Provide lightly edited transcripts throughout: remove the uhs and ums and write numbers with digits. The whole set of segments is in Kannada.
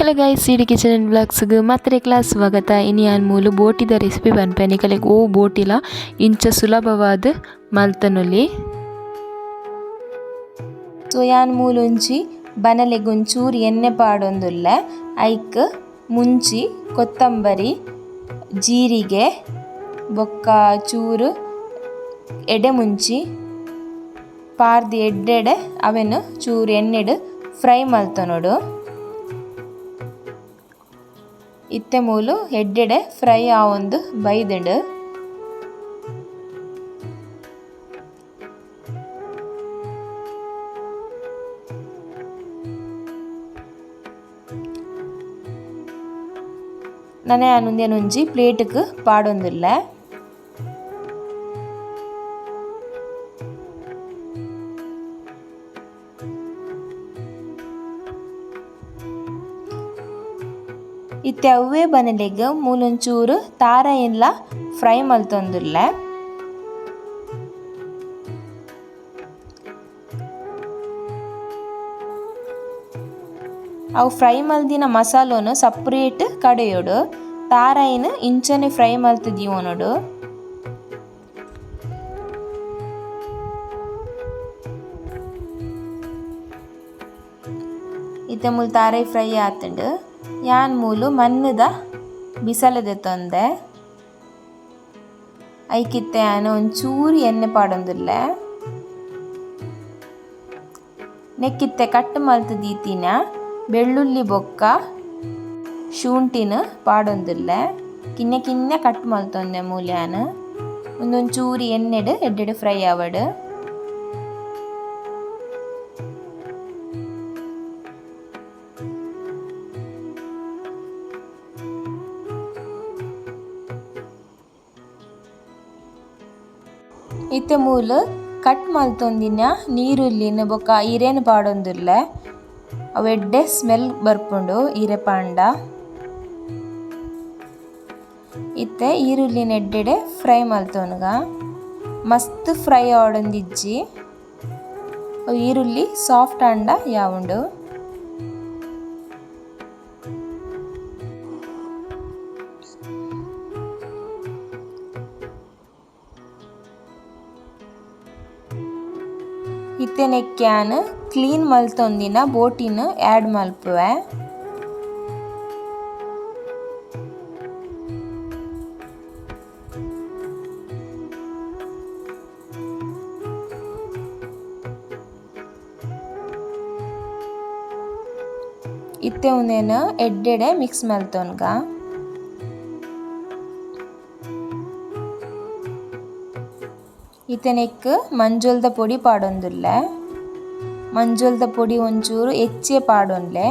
Hello guys, CD kitchen and ಬ್ಲಾಗ್ಸ್ಗೆ ಮತ್ತೆ ಕ್ಲಾಸ್ ಸ್ವಾಗತ. ಇನ್ನು ನಾನು ಮೂಲು ಬೋಟಿದ ರೆಸಿಪಿ ಬಂದ್ಪೇನೆ ಕಲೆಗೆ ಬೋಟಿಲ ಇಂಚ ಸುಲಭವಾದ ಮಲ್ತನೊಲಿ. ಸೊ ಯಾನ್ ಮೂಲೊಂಜಿ ಬನಲೆಗ್ ಒಂಚೂರು ಎಣ್ಣೆ ಪಾಡೊಂದುಲ್ಲ. ಐಕ್ ಮುಂಚಿ ಕೊತ್ತಂಬರಿ, ಜೀರಿಗೆ ಬೊಕ್ಕ ಚೂರು ಎಡೆ ಮುಂಚಿ ಪಾರ್ದಿ ಎಡ್ಡೆಡೆ ಅವೆನು ಚೂರು ಎಣ್ಣೆಡು ಫ್ರೈ ಮಲ್ತನೋಡು. ಇತ್ತೆ ಮೂಲು ಎಡ್ಡೆಡೆ ಫ್ರೈ ಆವೊಂದು ಬೈದುಂಡು. ನನೆ ಅನ್ನೊಂದೇನೊಂಜಿ ಪ್ಲೇಟ್ಗ್ ಪಾಡೊಂದುಲ್ಲ. ಇತ್ತೆ ಅವ್ವೇ ಬನಲೆಗ್ ಮೂಲೊಂಚೂರು ತಾರ ಎಲ್ಲ ಫ್ರೈ ಮಲ್ತೊಂದುಲ್ಲ. ಅವು ಫ್ರೈ ಮಲ್ದಿನ ಮಸಾಲೋನು ಸಪ್ರೇಟ್ ಕಡೆಯೋಡು, ತಾರ ಏನು ಇಂಚನೆ ಫ್ರೈ ಮಲ್ತಿದೀವನೋಡು. ಇತ್ತೆ ಮೂಲು ತಾರೈ ಫ್ರೈ ಆತುಂಡು. ಯಾನ್ ಮೂಲು ಮಣ್ಣದ ಬಿಸಲದೆ ತೊಂದೆ ಐಕಿತ್ತೆ ಯಾನು ಒಂಚೂರು ಎಣ್ಣೆ ಪಾಡೊಂದುಲ್ಲ. ನೆಕ್ಕಿತ್ತೆ ಕಟ್ ಮಲ್ತು ದೀತಿನ ಬೆಳ್ಳುಳ್ಳಿ ಬೊಕ್ಕ ಶುಂಠಿನ ಪಾಡೊಂದುಲ್ಲ. ಕಿನ್ನೆ ಕಿನ್ನೆ ಕಟ್ ಮಲ್ತೊಂದೆ ಮೂಲ್ಯಾನು ಒಂದೊಂಚೂರು ಎಣ್ಣೆಡು ಎಡ್ಡೆಡು ಫ್ರೈ ಆವಡು. ಇತ್ತೆ ಮೂಲು ಕಟ್ ಮಲ್ತೊಂದಿನ ನೀರುಳ್ಳಿನ ಬೊಕ್ಕ ಈರೆನ್ ಪಾಡೊಂದುಲ್ಲ. ಅವು ಎಡ್ಡೆ ಸ್ಮೆಲ್ ಬರ್ಪುಂಡು ಈರೆ ಪಾಂಡ. ಇತ್ತೆ ಈರುಳ್ಳಿನ ಎಡ್ಡೆಡೆ ಫ್ರೈ ಮಲ್ತೊನ್ಗ ಮಸ್ತ್ ಫ್ರೈ ಆವೊಡೊಂದಿಜ್ಜಿ ಅವು ಈರುಳ್ಳಿ ಸಾಫ್ಟ್ ಆಂಡ ಯಾವುಂಡು. ಇತ್ತೆ ನೆಕ್ಕ್ಯಾನ್ ಕ್ಲೀನ್ ಮಲ್ತೊಂದಿನ ಬೋಟಿನ ಆ್ಯಡ್ ಮಲ್ಪುವೆ. ಇತ್ತೆ ಉಂದೇನು ಎಡ್ಡೆಡೆ ಮಿಕ್ಸ್ ಮಲ್ತೊನ್ಗ. ಇತ್ತೆ ನೆಕ್ ಮಂಜೊಲ್ದ ಪೊಡಿ ಪಾಡೊಂದುಲ್ಲ. ಮಂಜೊಲ್ದ ಪೊಡಿ ಒಂಚೂರು ಹೆಚ್ಚೆ ಪಾಡೊಂಡ್ಲೆ.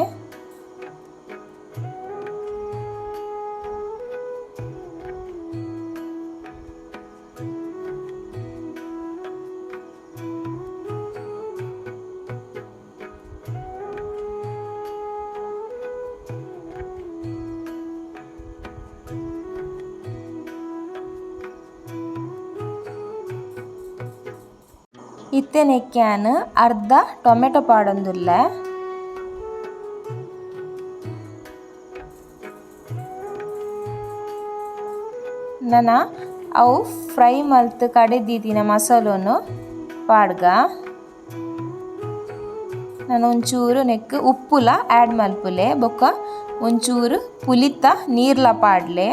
ಇತ್ತೆ ನೆಕ್ಕ್ಯಾನ್ ಅರ್ಧ ಟೊಮೆಟೊ ಪಾಡೊಂದುಲ್ಲ. ನನ ಅವು ಫ್ರೈ ಮಲ್ತ್ ಕಡೆದೀತಿನ ಮಸಾಲೋನು ಪಾಡ್ಗ. ನಾನು ಒಂಚೂರು ನೆಕ್ ಉಪ್ಪುಲ ಆ್ಯಡ್ ಮಲ್ಪುಲೆ ಬೊಕ್ಕ ಒಂಚೂರು ಪುಲಿತ ನೀರ್ಲ ಪಾಡ್ಲೆ.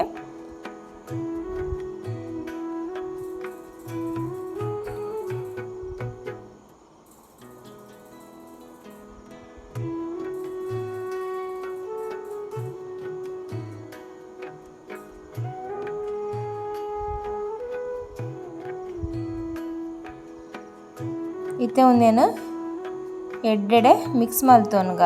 ಇತ್ತೆ ಒಂದೇನು ಎಡ್ಡೆಡೆ ಮಿಕ್ಸ್ ಮಲ್ತೊನ್ಗ.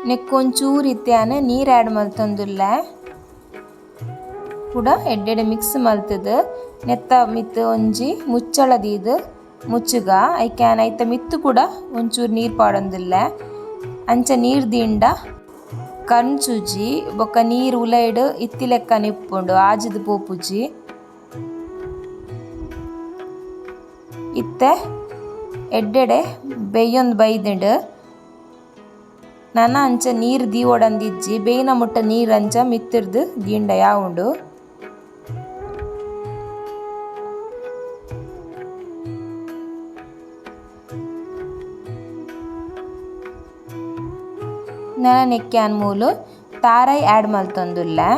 ನೆಕ್ಕೊಂಚೂರು ಇತ್ತೆಯಾನ ನೀರು ಆ್ಯಡ್ ಮಲ್ತೊಂದುಲ್ಲ. ಕೂಡ ಎಡ್ಡೆಡೆ ಮಿಕ್ಸ್ ಮಲ್ತುದು ನೆತ್ತ ಮಿತ್ತು ಒಂಜಿ ಮುಚ್ಚಳದೀದು ಮುಚ್ಚುಗ ಐಕ್ಯಾನ್ ಐತ ಮಿತ್ತು ಕೂಡ ಒಂಚೂರು ನೀರು ಪಾಡೊಂದುಲ್ಲ. ಅಂಚ ನೀರು ದಿಂಡ ಕಂಚುಜಿ ಬೊಕ್ಕ ನೀರು ಉಲೈಡ್ ಇತ್ತಿ ಲೆಕ್ಕ ನಿಪ್ಪುಂಡು ಆಜಿದ್ ಪೋಪುಜಿ. ಇತ್ತೆ ಎಡ್ಡೆಡೆ ಬೆಯ್ಯೊಂದು ಬೈದ್ಂಡ್ ನನ್ನ ಅಂಚ ನೀರು ದೀವೊಡಂದಿಜ್ಜಿ ಬೇಯ್ನ ಮುಟ್ಟ ನೀರು ಅಂಚ ಮಿತ್ತಿರ್ದು ದಿಂಡ ಯಾವುಂಡು. ನನ್ನ ನೆಕ್ಕ್ಯಾನ್ ಮೂಲು ತಾರೈ ಆ್ಯಡ್ ಮಲ್ತೊಂದುಲ್ಲೆ.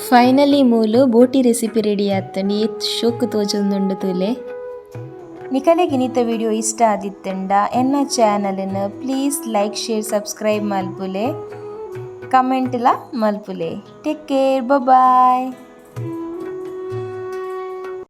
ಫೈನಲಿ ಮೂಲು ಬೋಟಿ ರೆಸಿಪಿ ರೆಡಿ ಆತಂಡಿ ಏತ್ ಶೋಕ್ ತೋಜೊಂದುಂಡು ತೂಲೆ. ನಿಕಲೆಗ್ ಇನ್ನಿತ ವಿಡಿಯೋ ಇಷ್ಟ ಆದಿತ್ತಂಡ ಎನ್ನ ಚಾನಲ್ನ ಪ್ಲೀಸ್ ಲೈಕ್ ಶೇರ್ ಸಬ್ಸ್ಕ್ರೈಬ್ ಮಲ್ಪುಲೆ, ಕಮೆಂಟ್ಲ ಮಲ್ಪುಲೆ. ಟೇಕ್ ಕೇರ್, ಬಾಯ್.